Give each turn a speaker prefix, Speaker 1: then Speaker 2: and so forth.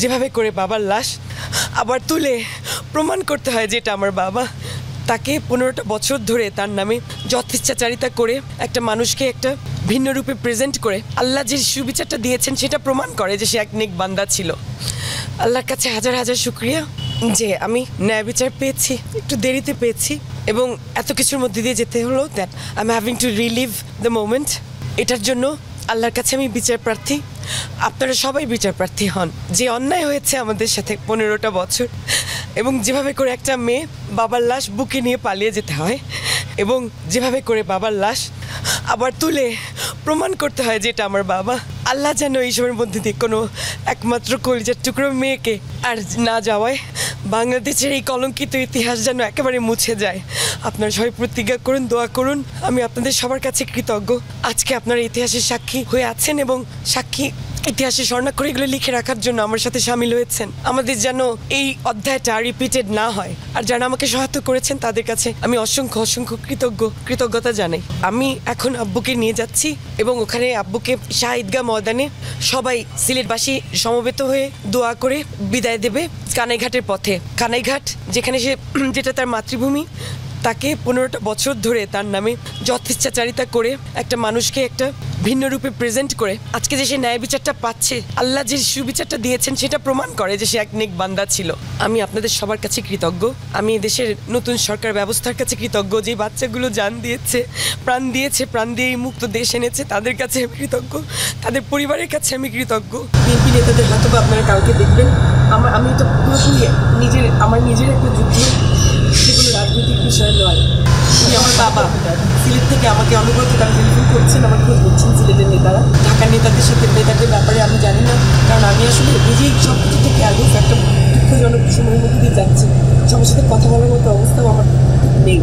Speaker 1: যেভাবে করে বাবার লাশ আবার তুলে প্রমাণ করতে হয় যে এটা আমার বাবা, তাকে 15টা বছর ধরে তার নামে যথেচ্ছাচারিতা করে একটা মানুষকে একটা ভিন্ন রূপে প্রেজেন্ট করে আল্লাহ যে সুবিচারটা দিয়েছেন সেটা প্রমাণ করে যে সে এক নেক বান্দা ছিল। আল্লাহর কাছে হাজার হাজার শুকরিয়া যে আমি ন্যায় বিচার পেয়েছি, একটু দেরিতে পেয়েছি এবং এত কিছুর মধ্যে দিয়ে যেতে হলো, that I am having to relive the moment. এটার জন্য আল্লাহর কাছে আমি বিচার প্রার্থী, আপনারা সবাই বিচার প্রার্থী হন। যে অন্যায় হয়েছে আমাদের সাথে 15টা বছর এবং যেভাবে করে একটা মেয়ে বাবার লাশ বুকে নিয়ে পালিয়ে যেতে হয় এবং যেভাবে করে বাবার লাশ আবার তুলে প্রমাণ করতে হয় যে এটা আমার বাবা, আল্লাহ যেন এইসবের মধ্যে দিয়ে কোনো একমাত্র কলিজার টুকরো মেয়েকে আর না যাওয়ায় বাংলাদেশের এই কলঙ্কিত ইতিহাস যেন একেবারে মুছে যায়। আপনারা সবাই প্রতিজ্ঞা করুন, দোয়া করুন। আমি আপনাদের সবার কাছে কৃতজ্ঞ। আজকে আপনারা ইতিহাসের সাক্ষী হয়ে আছেন এবং সাক্ষী ইতিহাসে স্বর্ণাক্ষরে এগুলো লিখে রাখার জন্য আমার সাথে সামিল হয়েছেন। আমাদের যেন এই অধ্যায়টা রিপিটেড না হয়। আর যারা আমাকে সহায়তা করেছেন তাদের কাছে আমি অসংখ্য অসংখ্য কৃতজ্ঞতা জানাই। আমি এখন আব্বুকে নিয়ে যাচ্ছি এবং ওখানে আব্বুকে শাহ ঈদগাহ ময়দানে সবাই সিলেটবাসী সমবেত হয়ে দোয়া করে বিদায় দেবে কানাইঘাটের পথে। কানাইঘাট যেখানে যেটা তার মাতৃভূমি, তাকে 15টা বছর ধরে তার নামে যথেচ্ছাচারিতা করে একটা মানুষকে একটা ভিন্ন রূপে প্রেজেন্ট করে আজকে যে সে ন্যায় বিচারটা পাচ্ছে, আল্লাহ যে সুবিচারটা দিয়েছেন সেটা প্রমাণ করে যে সে এক নেক বান্দা ছিল। আমি আপনাদের সবার কাছে কৃতজ্ঞ। আমি দেশের নতুন সরকার ব্যবস্থার কাছে কৃতজ্ঞ, যে বাচ্চাগুলো জান দিয়েছে, প্রাণ দিয়ে এই মুক্ত দেশ এনেছে, তাদের কাছে আমি কৃতজ্ঞ, তাদের পরিবারের কাছে আমি কৃতজ্ঞ। বিএনপি নেতাদের হয়তো আপনারা কাউকে দেখবেন, আমি তো পুরোপুরি আমার নিজের একটা যুদ্ধ, সেগুলো রাজনৈতিক বিষয় নয়। উনি আমার বাবা, সিলেট থেকে আমাকে অনুব্রত তারা টেলিফোন করছেন, আমার খোঁজ নিচ্ছেন সিলেটের নেতারা। ঢাকার নেতাদের ব্যাপারে আমি জানি না, কারণ আমি আসলে নিজেই সব কিছু থেকে আগে একটা দুঃখজনক সময়ের মধ্যে দিয়ে যাচ্ছি। সবার সাথে কথা বলার মতো অবস্থাও আমার নেই।